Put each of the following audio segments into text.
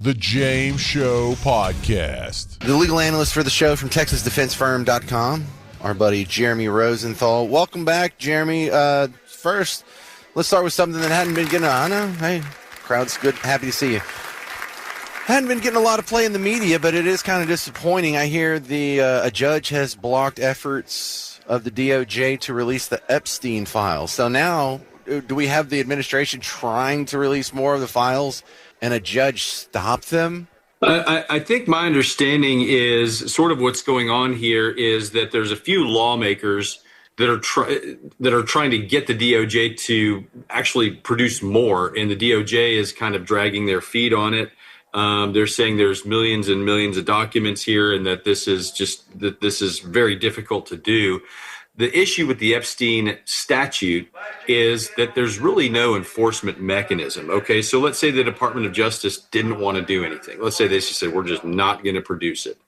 The James Show Podcast. The legal analyst for the show from TexasDefenseFirm.com, our buddy Jeremy Rosenthal. Welcome back, Jeremy. First, let's start with something that hadn't been getting on. Hey, crowd's good. Happy to see you. Hadn't been getting a lot of play in the media, but it is kind of disappointing. I hear a judge has blocked efforts of the DOJ to release the Epstein files. So now, do we have the administration trying to release more of the files and a judge stop them? I think my understanding is sort of what's going on here is that there's a few lawmakers that are trying to get the DOJ to actually produce more, and the DOJ is kind of dragging their feet on it. They're saying there's millions and millions of documents here, and that this is very difficult to do. The issue with the Epstein statute is that there's really no enforcement mechanism. Okay, so let's say the Department of Justice didn't want to do anything. Let's say they just said, we're just not going to produce it.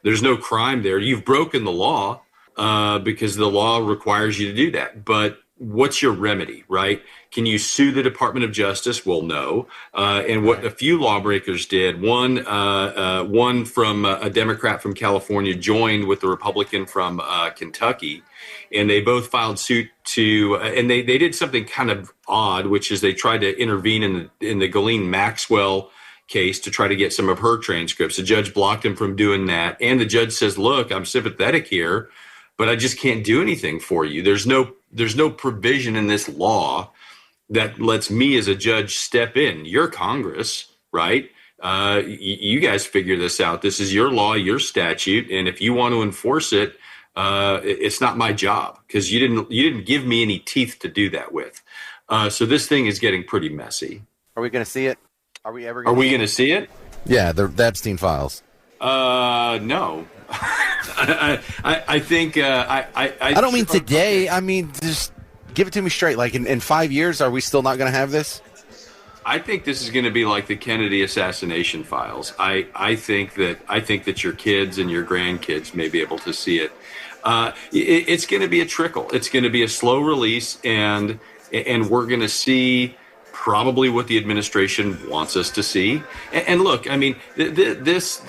There's no crime there. You've broken the law because the law requires you to do that. But what's your remedy, right? Can you sue the Department of Justice? Well, no. And what a few lawbreakers did, one from a Democrat from California joined with the Republican from Kentucky, and they both filed suit and they did something kind of odd, which is they tried to intervene in the Ghislaine Maxwell case to try to get some of her transcripts. The judge blocked him from doing that. And the judge says, look, I'm sympathetic here, but I just can't do anything for you. There's no provision in this law that lets me as a judge step in. You're Congress, right? You guys figure this out. This is your law, your statute, and if you want to enforce it, it's not my job because you didn't give me any teeth to do that with. So this thing is getting pretty messy. Are we going to see it? Are we ever? Are we going to see it? Yeah, the Epstein files. No. I think I don't mean today. I mean, just give it to me straight. Like in 5 years, are we still not going to have this? I think this is going to be like the Kennedy assassination files. I think that your kids and your grandkids may be able to see it. It's going to be a trickle. It's going to be a slow release, and we're going to see probably what the administration wants us to see. And look, I mean, this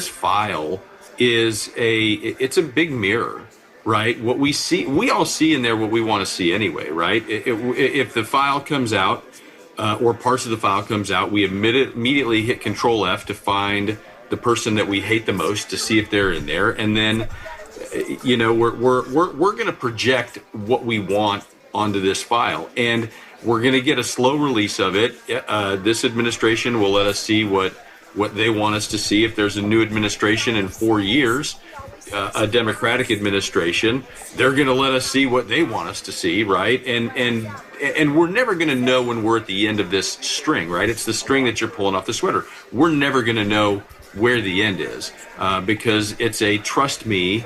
file it's a big mirror, right? What we all see in there what we want to see anyway, right? If the file comes out or parts of the file comes out, we immediately hit Control F to find the person that we hate the most to see if they're in there, and then we're going to project what we want onto this file, and we're going to get a slow release of it. This administration will let us see what they want us to see. If there's a new administration in 4 years, a Democratic administration, they're going to let us see what they want us to see, right? And we're never going to know when we're at the end of this string, right? It's the string that you're pulling off the sweater. We're never going to know where the end is because it's a trust me.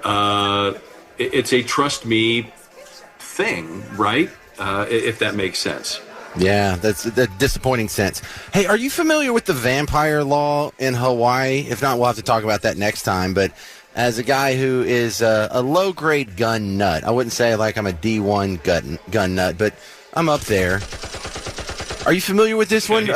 It's a trust me thing, right? If that makes sense. Yeah, that's a disappointing sense. Hey, are you familiar with the vampire law in Hawaii? If not, we'll have to talk about that next time. But as a guy who is a low-grade gun nut, I wouldn't say like I'm a D1 gun nut, but I'm up there. Are you familiar with this one?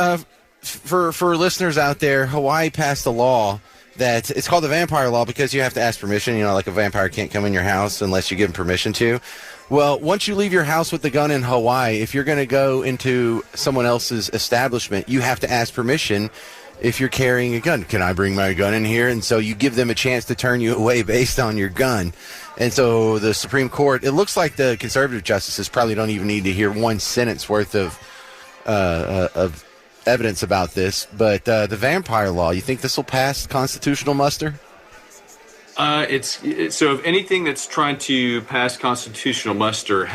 For listeners out there, Hawaii passed a law that it's called the vampire law because you have to ask permission. Like a vampire can't come in your house unless you give him permission to. Well, once you leave your house with the gun in Hawaii, if you're going to go into someone else's establishment, you have to ask permission if you're carrying a gun. Can I bring my gun in here? And so you give them a chance to turn you away based on your gun. And so the Supreme Court, it looks like the conservative justices probably don't even need to hear one sentence worth of evidence about this. But the vampire law, you think this will pass constitutional muster? So if anything that's trying to pass constitutional muster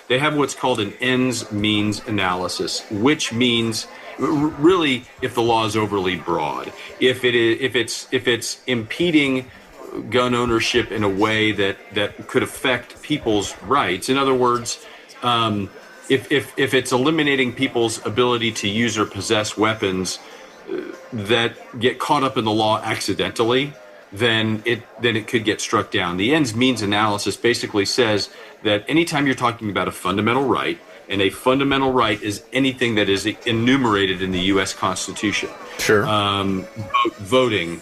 they have what's called an ends means analysis, which means really if the law is overly broad, if it's impeding gun ownership in a way that could affect people's rights. In other words, if it's eliminating people's ability to use or possess weapons that get caught up in the law accidentally, then it could get struck down. The ends means analysis basically says that anytime you're talking about a fundamental right, And a fundamental right is anything that is enumerated in the U.S. Constitution. Sure. Voting,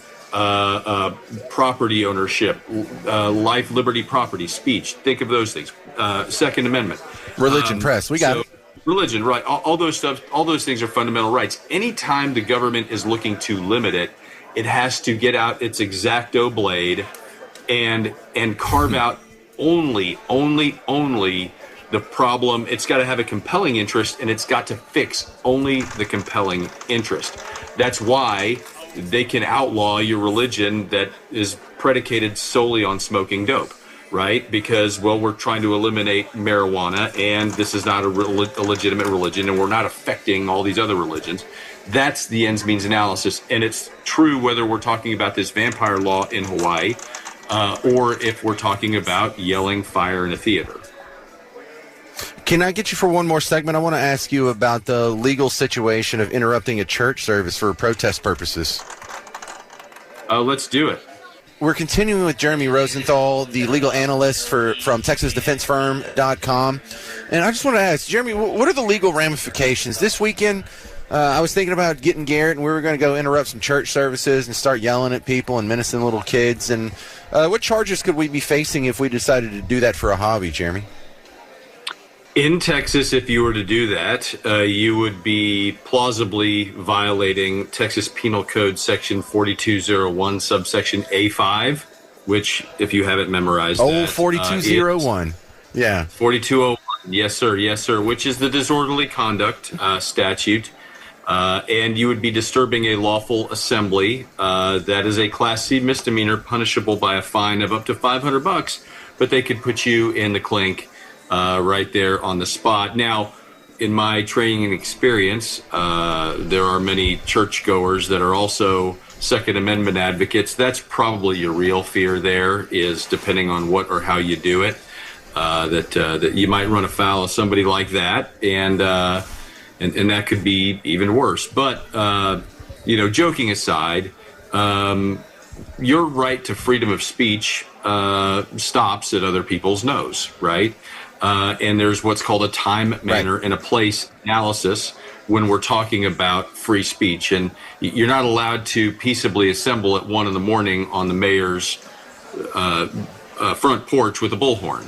property ownership, life, liberty, property, speech. Think of those things. Second Amendment. Religion, press. We got it. Religion, right. All those things are fundamental rights. Anytime the government is looking to limit it, it has to get out its X-Acto blade and carve out only the problem. It's got to have a compelling interest, and it's got to fix only the compelling interest. That's why they can outlaw your religion that is predicated solely on smoking dope, right? Because, well, we're trying to eliminate marijuana, and this is not a legitimate religion, and we're not affecting all these other religions. That's the ends means analysis, and it's true whether we're talking about this vampire law in Hawaii or if we're talking about yelling fire in a theater. Can I get you for one more segment? I want to ask you about the legal situation of interrupting a church service for protest purposes. Let's do it. We're continuing with Jeremy Rosenthal, the legal analyst from TexasDefenseFirm.com. And I just want to ask, Jeremy, what are the legal ramifications? This weekend, I was thinking about getting Garrett, and we were going to go interrupt some church services and start yelling at people and menacing little kids. And what charges could we be facing if we decided to do that for a hobby, Jeremy? In Texas, if you were to do that, you would be plausibly violating Texas Penal Code Section 4201, subsection A5, which, if you haven't memorized, 4201. Yeah. 4201. Yes, sir, which is the disorderly conduct statute. And you would be disturbing a lawful assembly. That is a Class C misdemeanor, punishable by a fine of up to $500, but they could put you in the clink right there on the spot. Now, in my training and experience, there are many churchgoers that are also Second Amendment advocates. That's probably your real fear there, is depending on what or how you do it, that you might run afoul of somebody like that, and that could be even worse. But, joking aside, your right to freedom of speech stops at other people's nose, right? And there's what's called a time, manner, and a place analysis when we're talking about free speech. And you're not allowed to peaceably assemble at 1 a.m. on the mayor's front porch with a bullhorn.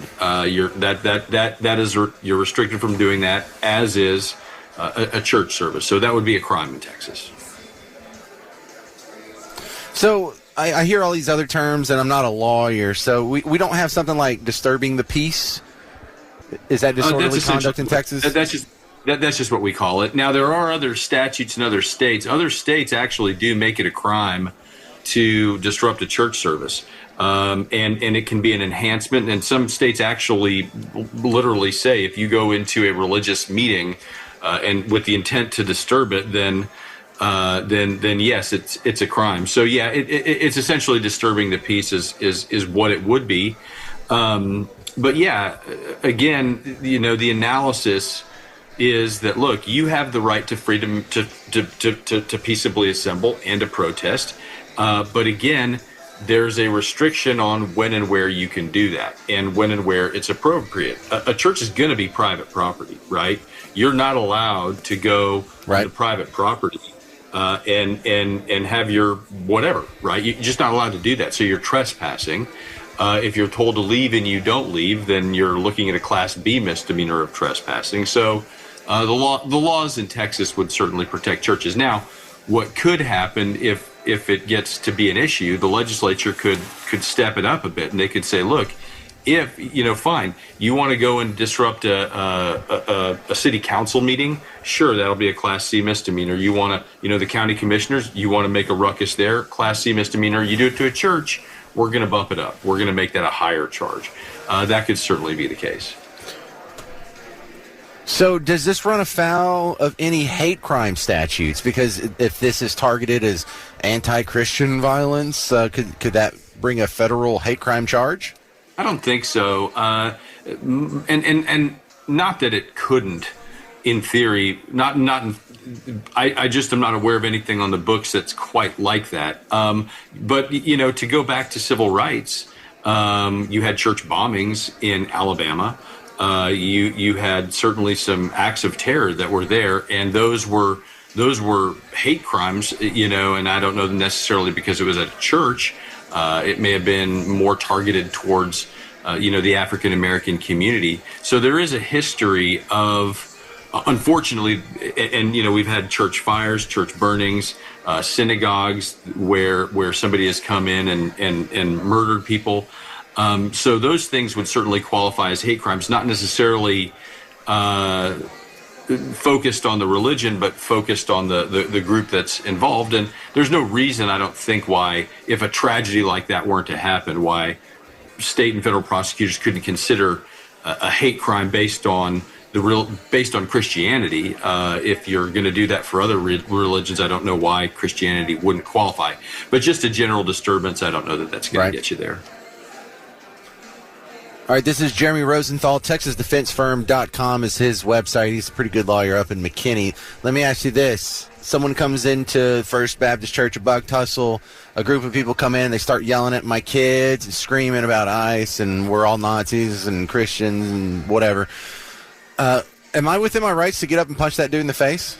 You're restricted from doing that, as is a church service. So that would be a crime in Texas. So I hear all these other terms, and I'm not a lawyer, so we don't have something like disturbing the peace. Is that disorderly conduct in Texas? That's just what we call it. Now, there are other statutes in other states. Other states actually do make it a crime to disrupt a church service. And it can be an enhancement. And some states actually literally say if you go into a religious meeting and with the intent to disturb it, then yes, it's a crime. So yeah, it's essentially disturbing the peace is what it would be. But yeah, again, the analysis is that, look, you have the right to freedom to peaceably assemble and to protest. But again, there's a restriction on when and where you can do that and when and where it's appropriate. A church is going to be private property, right? You're not allowed to go onto private property and have your whatever, right? You're just not allowed to do that. So you're trespassing. If you're told to leave and you don't leave, then you're looking at a Class B misdemeanor of trespassing. So the laws in Texas would certainly protect churches. Now, what could happen if it gets to be an issue, the legislature could step it up a bit, and they could say, look, if, fine, you want to go and disrupt a city council meeting, sure, that'll be a Class C misdemeanor. You want to, the county commissioners, you want to make a ruckus there, Class C misdemeanor. You do it to a church, we're going to bump it up. We're going to make that a higher charge. That could certainly be the case. So does this run afoul of any hate crime statutes? Because if this is targeted as anti-Christian violence, could that bring a federal hate crime charge? I don't think so. And not that it couldn't, in theory. I just am not aware of anything on the books that's quite like that. But, to go back to civil rights, you had church bombings in Alabama. You had certainly some acts of terror that were there, and those were hate crimes, and I don't know necessarily because it was at a church. It may have been more targeted towards, the African American community. So there is a history of, unfortunately, and we've had church fires, church burnings, synagogues where somebody has come in and murdered people. So those things would certainly qualify as hate crimes, not necessarily focused on the religion, but focused on the group that's involved. And there's no reason, I don't think, why, if a tragedy like that weren't to happen, why state and federal prosecutors couldn't consider a hate crime based on Christianity. If you're going to do that for other religions, I don't know why Christianity wouldn't qualify. But just a general disturbance, I don't know that that's going to get you there. All right, this is Jeremy Rosenthal. TexasDefenseFirm.com is his website. He's a pretty good lawyer up in McKinney. Let me ask you this. Someone comes into First Baptist Church of Buck Tussle. A group of people come in. They start yelling at my kids and screaming about ICE and we're all Nazis and Christians and whatever. Am I within my rights to get up and punch that dude in the face?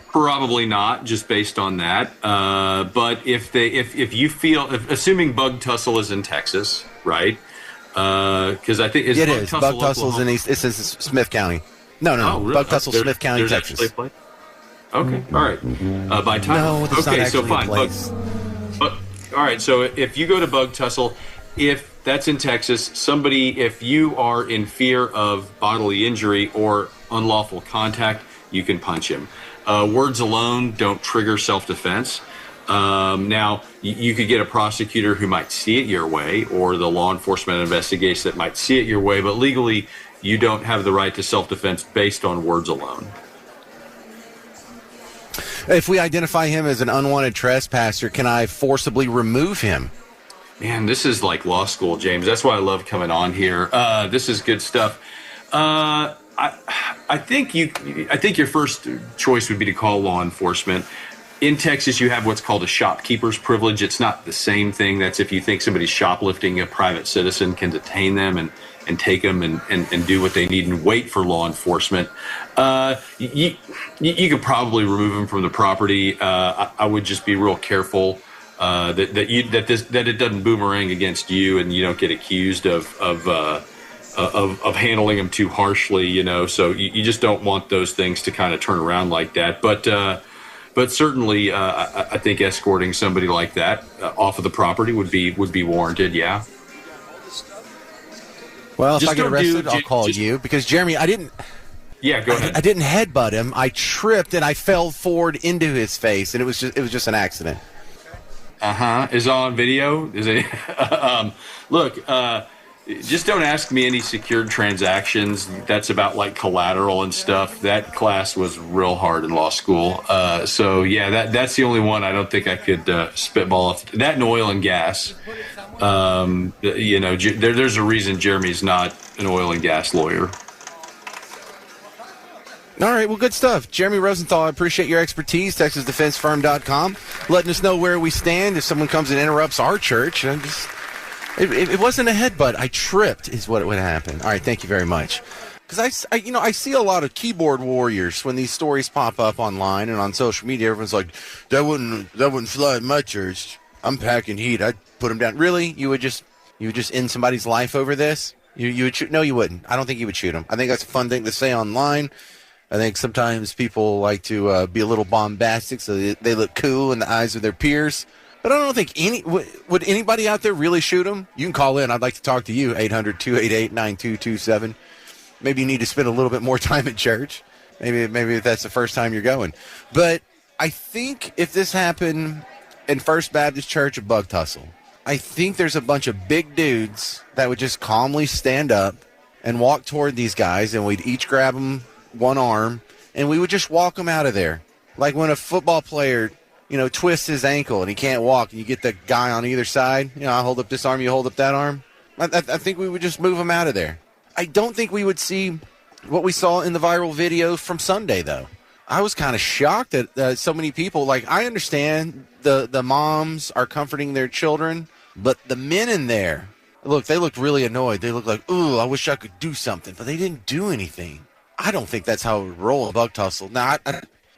Probably not, just based on that. But if you feel, assuming Bug Tussle is in Texas, right? Because I think it is. Bug Tussle's in East. It's in Smith County. No. Really? Bug Tussle, Smith County, Texas. Okay, all right. By title. No, that's okay, not so fine. A place. All right. So if you go to Bug Tussle, if that's in Texas, if you are in fear of bodily injury or unlawful contact, you can punch him. Words alone don't trigger self-defense. Now, you could get a prosecutor who might see it your way, or the law enforcement investigation that might see it your way, but legally, you don't have the right to self-defense based on words alone. If we identify him as an unwanted trespasser, can I forcibly remove him? Man, this is like law school, James. That's why I love coming on here. This is good stuff. I think your first choice would be to call law enforcement. In Texas, you have what's called a shopkeeper's privilege. It's not the same thing. That's if you think somebody's shoplifting, a private citizen can detain them and take them and do what they need and wait for law enforcement. You could probably remove them from the property. I would just be real careful that it doesn't boomerang against you and you don't get accused of handling them too harshly. So you just don't want those things to kind of turn around like that. But certainly, I think escorting somebody like that off of the property would be warranted. Yeah. Well, if I get arrested, I'll call you because Jeremy, I didn't. Yeah, go ahead. I didn't headbutt him. I tripped and I fell forward into his face, and it was just an accident. Is it on video? Is it? Look. Just don't ask me any secured transactions. That's about like collateral and stuff. That class was real hard in law school. So yeah, that's the only one I don't think I could spitball off. That and oil and gas. There's a reason Jeremy's not an oil and gas lawyer. All right, well, good stuff. Jeremy Rosenthal, I appreciate your expertise. TexasDefenseFirm.com. Letting us know where we stand if someone comes and interrupts our church. It wasn't a headbutt. I tripped is what would happen. All right, thank you very much. Because I see a lot of keyboard warriors when these stories pop up online and on social media. Everyone's like, that wouldn't fly at my church. I'm packing heat. I'd put them down. Really? You would just end somebody's life over this? You would shoot? No, you wouldn't. I don't think you would shoot them. I think that's a fun thing to say online. I think sometimes people like to be a little bombastic so they look cool in the eyes of their peers. But I don't think would anybody out there really shoot him? You can call in. I'd like to talk to you, 800-288-9227. Maybe you need to spend a little bit more time at church. Maybe if that's the first time you're going. But I think if this happened in First Baptist Church of Buck Tussle, I think there's a bunch of big dudes that would just calmly stand up and walk toward these guys, and we'd each grab them one arm, and we would just walk them out of there. Like when a football player twists his ankle and he can't walk, and you get the guy on either side. I hold up this arm, you hold up that arm. I think we would just move him out of there. I don't think we would see what we saw in the viral video from Sunday, though. I was kind of shocked that so many people, I understand the moms are comforting their children, but the men in there, Look, they looked really annoyed. They looked like, ooh, I wish I could do something, but they didn't do anything. I don't think that's how it would roll a bug tussle. Now,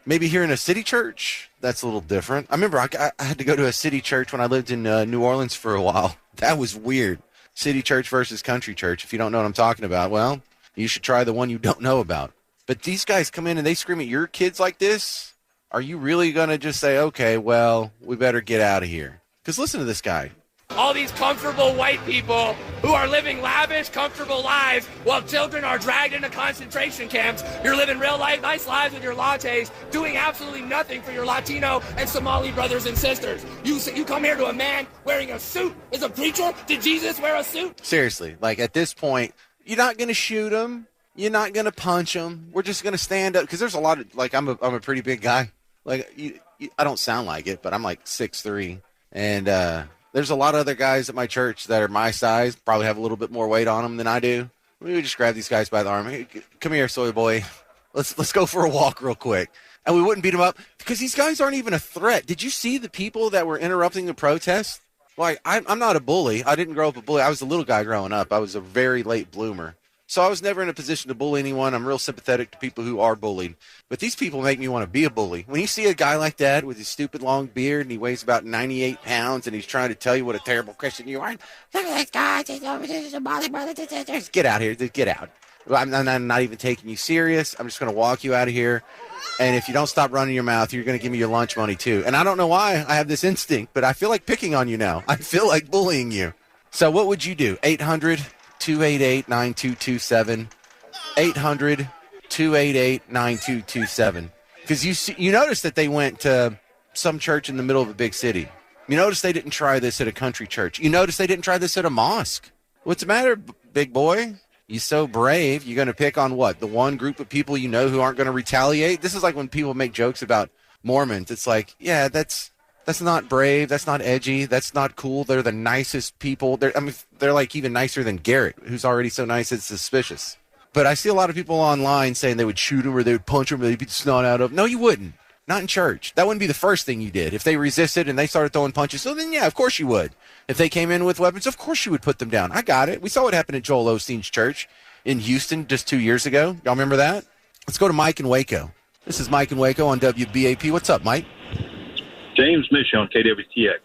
maybe here in a city church, that's a little different. I remember I had to go to a city church when I lived in New Orleans for a while. That was weird. City church versus country church. If you don't know what I'm talking about, well, you should try the one you don't know about. But these guys come in and they scream at your kids like this. Are you really going to just say, okay, well, we better get out of here? Because listen to this guy. All these comfortable white people who are living lavish, comfortable lives while children are dragged into concentration camps. You're living real life, nice lives with your lattes, doing absolutely nothing for your Latino and Somali brothers and sisters. You come here to a man wearing a suit as a preacher? Did Jesus wear a suit? Seriously, like at this point, you're not going to shoot him. You're not going to punch him. We're just going to stand up because there's a lot of, like, I'm a pretty big guy. Like, I don't sound like it, but I'm like 6'3", and there's a lot of other guys at my church that are my size, probably have a little bit more weight on them than I do. We would just grab these guys by the arm. Hey, come here, soy boy. Let's go for a walk real quick. And we wouldn't beat them up because these guys aren't even a threat. Did you see the people that were interrupting the protest? Like, I'm not a bully. I didn't grow up a bully. I was a little guy growing up. I was a very late bloomer. So I was never in a position to bully anyone. I'm real sympathetic to people who are bullied. But these people make me want to be a bully. When you see a guy like that with his stupid long beard and he weighs about 98 pounds and he's trying to tell you what a terrible Christian you are, look at this guy. Get out here. Get out. I'm not even taking you serious. I'm just going to walk you out of here. And if you don't stop running your mouth, you're going to give me your lunch money too. And I don't know why I have this instinct, but I feel like picking on you now. I feel like bullying you. So what would you do? 800-288-9227. 800-288-9227. Because you notice that they went to some church in the middle of a big city. You notice they didn't try this at a country church. You notice they didn't try this at a mosque. What's the matter, big boy? You so brave. You're going to pick on what? The one group of people you know who aren't going to retaliate? This is like when people make jokes about Mormons. It's like, yeah, that's not brave. That's not edgy. That's not cool. They're the nicest people. They're like even nicer than Garrett, who's already so nice it's suspicious. But I see a lot of people online saying they would shoot him or they would punch him or they'd beat the snot out of him. No, you wouldn't. Not in church. That wouldn't be the first thing you did. If they resisted and they started throwing punches, so then, yeah, of course you would. If they came in with weapons, of course you would put them down. I got it. We saw what happened at Joel Osteen's church in Houston just 2 years ago. Y'all remember that? Let's go to Mike in Waco. This is Mike in Waco on WBAP. What's up, Mike? James Mish on KWTX.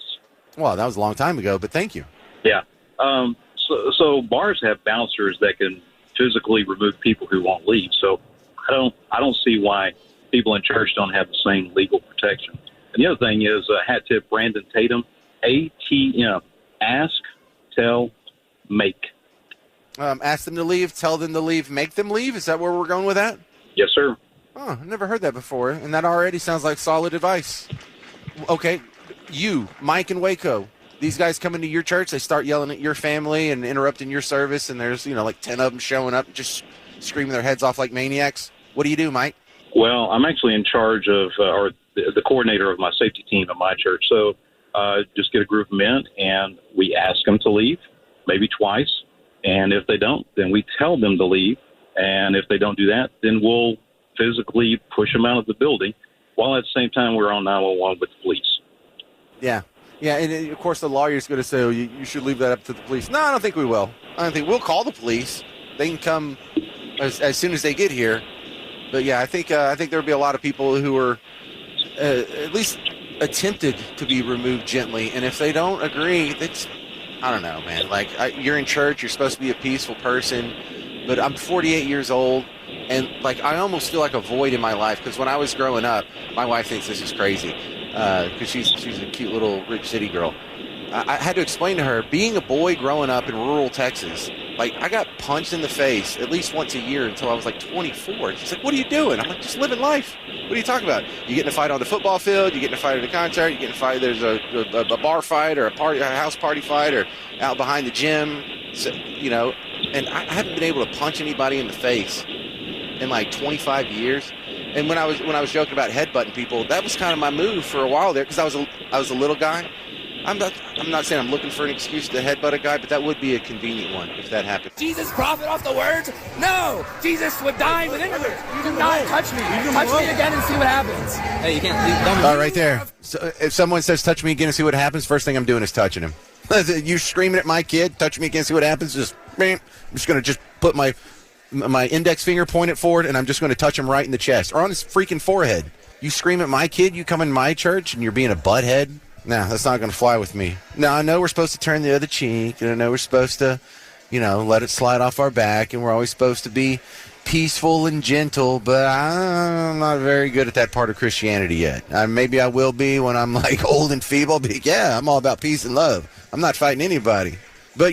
Well, that was a long time ago, but thank you. Yeah. So bars have bouncers that can physically remove people who won't leave. So I don't see why people in church don't have the same legal protection. And the other thing is, hat tip Brandon Tatum, ATM, ask, tell, make. Ask them to leave, tell them to leave, make them leave. Is that where we're going with that? Yes, sir. Oh, I've never heard that before, and that already sounds like solid advice. Okay, you, Mike and Waco, these guys come into your church, they start yelling at your family and interrupting your service, and there's, like 10 of them showing up just screaming their heads off like maniacs. What do you do, Mike? Well, I'm actually in charge of, or the coordinator of my safety team at my church. So just get a group of men, and we ask them to leave, maybe twice. And if they don't, then we tell them to leave. And if they don't do that, then we'll physically push them out of the building, while at the same time we're on 911 with the police. Yeah. Yeah, and of course the lawyer's going to say, oh, you should leave that up to the police. No, I don't think we will. I don't think we'll call the police. They can come as soon as they get here. But yeah, I think there'll be a lot of people who are at least attempted to be removed gently. And if they don't agree, I don't know, man. Like, you're in church, you're supposed to be a peaceful person, but I'm 48 years old, and like I almost feel like a void in my life because when I was growing up, my wife thinks this is crazy because she's a cute little rich city girl. I had to explain to her, being a boy growing up in rural Texas, like I got punched in the face at least once a year until I was like 24. She's like, what are you doing? I'm like, just living life. What are you talking about? You get in a fight on the football field, you get in a fight at a concert, you get in a fight, there's a bar fight or a house party fight or out behind the gym, so, and I haven't been able to punch anybody in the face in like 25 years. And when I was joking about headbutting people, that was kind of my move for a while there because I was a little guy. I'm not saying I'm looking for an excuse to headbutt a guy, but that would be a convenient one if that happened. Jesus profit off the words? No! Jesus would die with innocence. Do not touch me. Touch me again and see what happens. Hey, you can't. All right, there. So if someone says touch me again and see what happens, first thing I'm doing is touching him. You screaming at my kid, touch me again, see what happens, just, I'm just going to just put my index finger, point it forward, and I'm just going to touch him right in the chest or on his freaking forehead. You scream at my kid, you come in my church, and you're being a butthead? Nah, that's not going to fly with me. Now, I know we're supposed to turn the other cheek, and I know we're supposed to, let it slide off our back, and we're always supposed to be peaceful and gentle, but I'm not very good at that part of Christianity yet. Maybe I will be when I'm, old and feeble, but yeah, I'm all about peace and love. I'm not fighting anybody. But,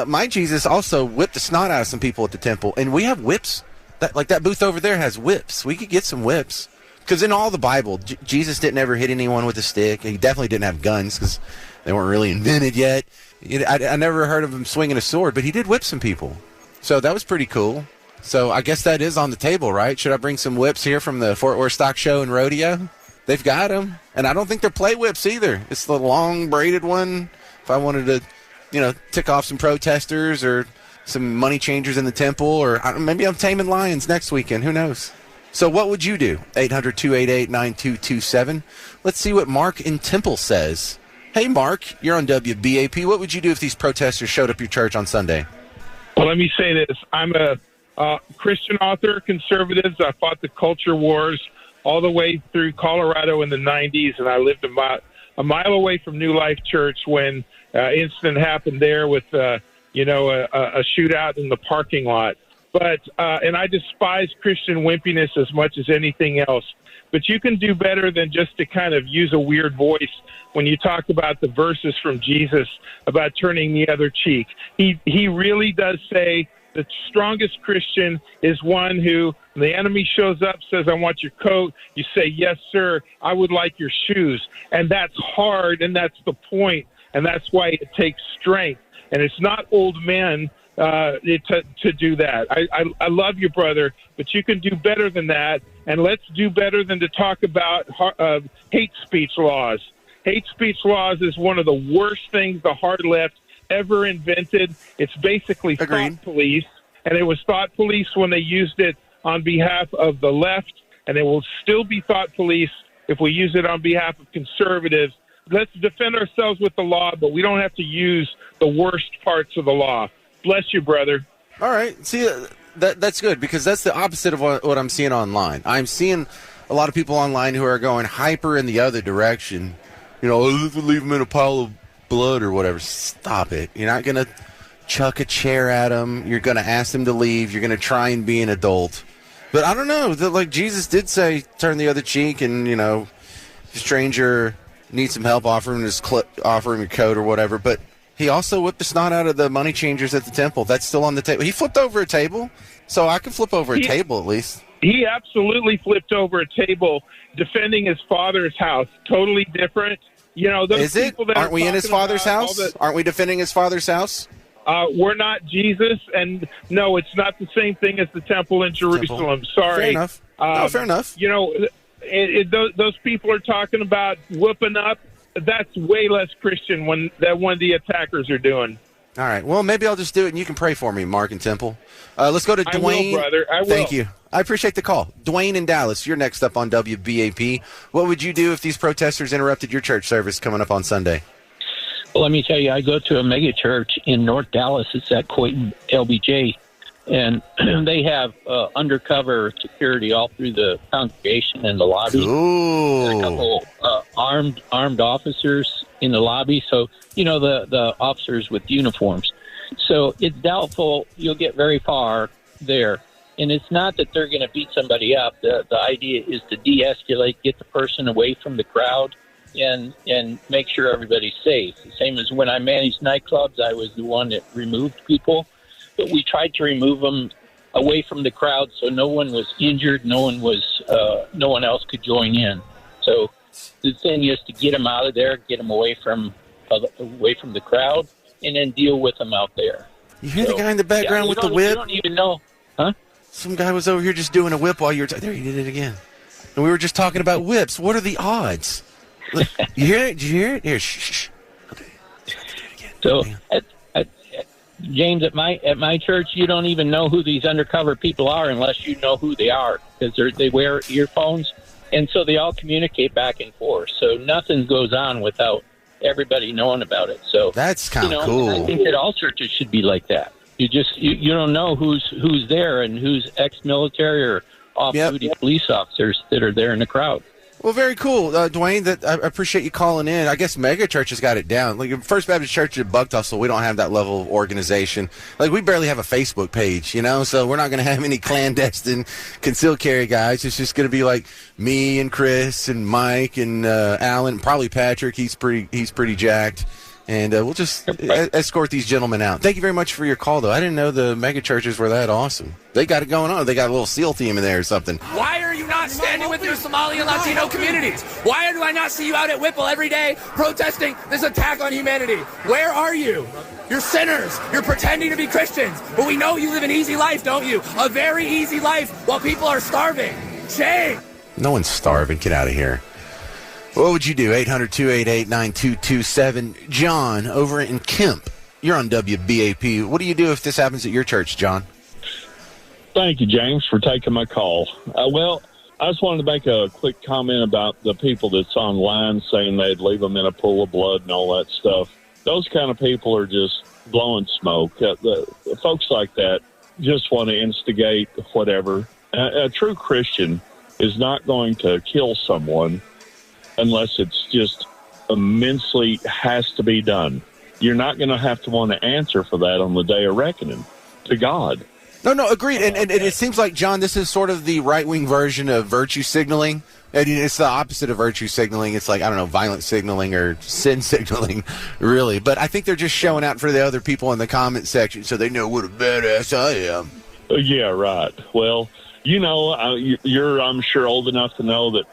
my Jesus also whipped the snot out of some people at the temple, and we have whips. That booth over there has whips. We could get some whips. Because in all the Bible, Jesus didn't ever hit anyone with a stick. He definitely didn't have guns because they weren't really invented yet. I never heard of him swinging a sword, but he did whip some people. So that was pretty cool. So I guess that is on the table, right? Should I bring some whips here from the Fort Worth Stock Show and Rodeo? They've got them. And I don't think they're play whips either. It's the long braided one. If I wanted to, tick off some protesters or some money changers in the temple, or maybe I'm taming lions next weekend. Who knows? So what would you do? 800-288-9227. Let's see what Mark in Temple says. Hey, Mark, you're on WBAP. What would you do if these protesters showed up at your church on Sunday? Well, let me say this. I'm a Christian author, conservatives. I fought the culture wars all the way through Colorado in the 90s, and I lived about a mile away from New Life Church when incident happened there with, a shootout in the parking lot. But and I despise Christian wimpiness as much as anything else. But you can do better than just to kind of use a weird voice when you talk about the verses from Jesus about turning the other cheek. He really does say the strongest Christian is one who, when the enemy shows up, says, I want your coat. You say, yes, sir, I would like your shoes. And that's hard, and that's the point, and that's why it takes strength. And it's not old men to do that. I love you, brother, but you can do better than that, and let's do better than to talk about hate speech laws. Hate speech laws is one of the worst things the hard left ever invented. It's basically thought police, and it was thought police when they used it on behalf of the left, and it will still be thought police if we use it on behalf of conservatives. Let's defend ourselves with the law, but we don't have to use the worst parts of the law. Bless you, brother. All right. See, that's good because that's the opposite of what I'm seeing online. I'm seeing a lot of people online who are going hyper in the other direction. Leave them in a pile of blood or whatever. Stop it. You're not going to chuck a chair at them. You're going to ask them to leave. You're going to try and be an adult. But I don't know. Jesus did say turn the other cheek and, if a stranger needs some help, offer him a coat or whatever. But he also whipped the snot out of the money changers at the temple. That's still on the table. He flipped over a table, so I can flip over a table at least. He absolutely flipped over a table defending his father's house. Totally different. Those Is it? people that Aren't we in his father's house? Aren't we defending his father's house? We're not Jesus, and no, it's not the same thing as the temple in Jerusalem. Sorry. Fair enough. Fair enough. Those people are talking about whooping up. That's way less Christian than one of the attackers are doing. All right. Well, maybe I'll just do it, and you can pray for me, Mark and Temple. Let's go to Dwayne. I will, brother. I will. Thank you. I appreciate the call. Dwayne in Dallas, you're next up on WBAP. What would you do if these protesters interrupted your church service coming up on Sunday? Well, let me tell you, I go to a mega church in North Dallas. It's at Coyton LBJ, and they have undercover security all through the congregation and the lobby. Ooh. There's a couple armed officers in the lobby, so the officers with uniforms. So it's doubtful you'll get very far there. And it's not that they're going to beat somebody up. The idea is to de-escalate, get the person away from the crowd, and make sure everybody's safe. The same as when I managed nightclubs, I was the one that removed people. But we tried to remove them away from the crowd so no one was injured, no one else could join in. So the thing is to get them out of there, get them away from the crowd, and then deal with them out there. You hear the guy in the background with the whip? You don't even know. Huh? Some guy was over here just doing a whip while you were there he did it again. And we were just talking about whips. What are the odds? You hear it? Did you hear it? Here, shh. So, James, at my church, you don't even know who these undercover people are unless you know who they are, because they wear earphones, and so they all communicate back and forth. So nothing goes on without everybody knowing about it. So that's kind of cool. I think that all churches should be like that. You don't know who's there and who's ex-military or off-duty police officers that are there in the crowd. Well, very cool, Dwayne. I appreciate you calling in. I guess mega churches got it down. Like First Baptist Church in Bug Tussle, we don't have that level of organization. Like we barely have a Facebook page, so we're not going to have any clandestine concealed carry guys. It's just going to be like me and Chris and Mike and Alan, and probably Patrick. He's pretty jacked. And we'll just escort these gentlemen out. Thank you very much for your call, though. I didn't know the mega churches were that awesome. They got it going on. They got a little SEAL team in there or something. Why are you not standing with your Somali and Latino communities? Why do I not see you out at Whipple every day protesting this attack on humanity? Where are you? You're sinners. You're pretending to be Christians. But we know you live an easy life, don't you? A very easy life while people are starving. Shame. No one's starving. Get out of here. What would you do? 800-288-9227. John, over in Kemp, you're on WBAP. What do you do if this happens at your church, John? Thank you, James, for taking my call. Well, I just wanted to make a quick comment about the people that's online saying they'd leave them in a pool of blood and all that stuff. Those kind of people are just blowing smoke. The folks like that just want to instigate whatever. A true Christian is not going to kill someone unless it's just immensely has to be done. You're not going to have to want to answer for that on the day of reckoning to God. No, agreed. And it seems like, John, this is sort of the right-wing version of virtue signaling. And it's the opposite of virtue signaling. It's like, I don't know, violent signaling or sin signaling, really. But I think they're just showing out for the other people in the comment section so they know what a badass I am. Yeah, right. Well, you're, I'm sure, old enough to know that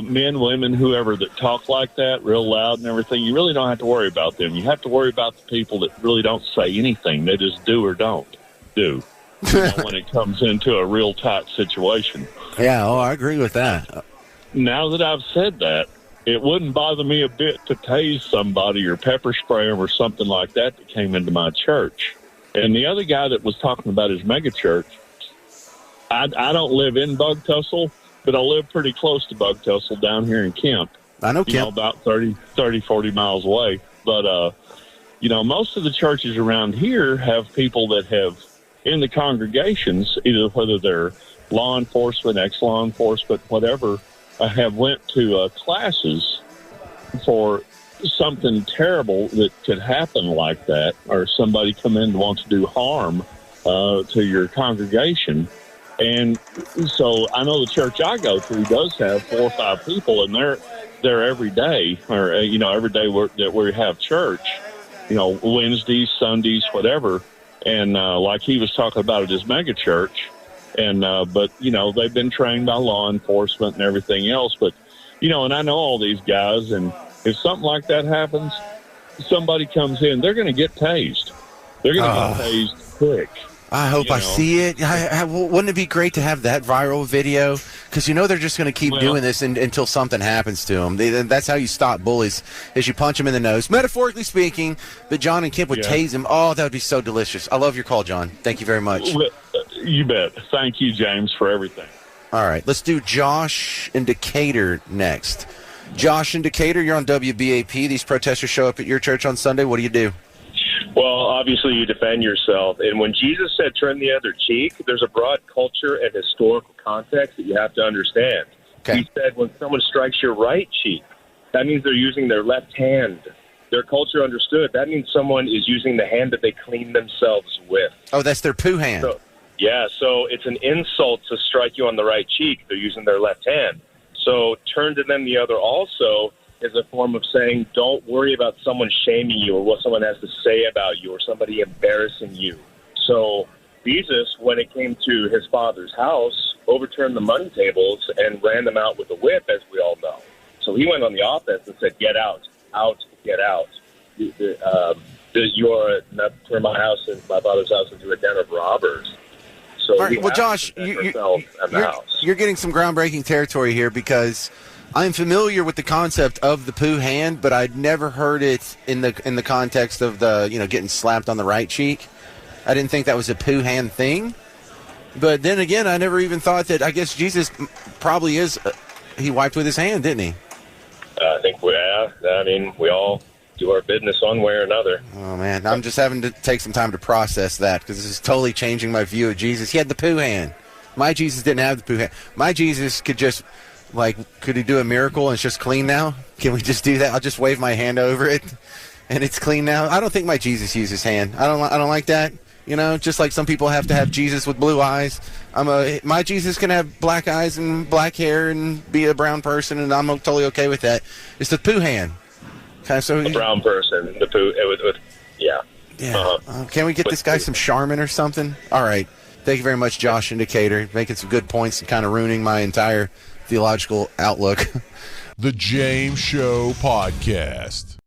men, women, whoever that talk like that real loud and everything, you really don't have to worry about them. You have to worry about the people that really don't say anything. They just do or don't do when it comes into a real tight situation. Yeah, I agree with that. Now that I've said that, it wouldn't bother me a bit to tase somebody or pepper spray them or something like that came into my church. And the other guy that was talking about his mega church, I don't live in Bug Tussle, but I live pretty close to Bug Tussle down here in Kemp. I know Kemp. About 30, 40 miles away. But, most of the churches around here have people that have, in the congregations, either whether they're law enforcement, ex-law enforcement, whatever, have went to classes for something terrible that could happen like that, or somebody come in and want to do harm to your congregation. And so I know the church I go to does have 4 or 5 people, and they're there every day, or, every day that we have church, Wednesdays, Sundays, whatever. And like he was talking about at his mega church, and but, they've been trained by law enforcement and everything else. But, and I know all these guys, and if something like that happens, somebody comes in, they're going to get tased. They're going to get tased quick. I hope I see it. Wouldn't it be great to have that viral video? Because they're just going to keep doing this until something happens to them. That's how you stop bullies, is you punch them in the nose, metaphorically speaking. But John and Kemp would tase him. Oh, that would be so delicious. I love your call, John. Thank you very much. You bet. Thank you, James, for everything. All right, let's do Josh in Decatur next. Josh in Decatur, you're on WBAP. These protesters show up at your church on Sunday. What do you do? Well, obviously you defend yourself. And when Jesus said turn the other cheek, there's a broad culture and historical context that you have to understand. Okay. He said when someone strikes your right cheek, that means they're using their left hand. Their culture understood. That means someone is using the hand that they clean themselves with. Oh, that's their poo hand. So it's an insult to strike you on the right cheek. They're using their left hand. So turn to them the other also is a form of saying, don't worry about someone shaming you or what someone has to say about you or somebody embarrassing you. So Jesus, when it came to his Father's house, overturned the money tables and ran them out with a whip, as we all know. So he went on the offense and said, get out, get out. You're not turn my house and my Father's house into a den of robbers. So all right, well, Josh, you're getting some groundbreaking territory here because I'm familiar with the concept of the poo hand, but I'd never heard it in the context of the, getting slapped on the right cheek. I didn't think that was a poo hand thing. But then again, I never even thought that, I guess Jesus probably is, he wiped with his hand, didn't he? I think we all do our business one way or another. Oh, man. I'm just having to take some time to process that because this is totally changing my view of Jesus. He had the poo hand. My Jesus didn't have the poo hand. My Jesus could just... could he do a miracle and it's just clean now? Can we just do that? I'll just wave my hand over it and it's clean now. I don't think my Jesus used his hand. I don't like that. Just like some people have to have Jesus with blue eyes. My Jesus can have black eyes and black hair and be a brown person, and I'm totally okay with that. It's the poo hand. Okay, so a brown person, the poo, yeah. Yeah. Can we get this guy some Charmin or something? All right. Thank you very much, Josh in Decatur, making some good points and kind of ruining my entire theological outlook. The James Show Podcast.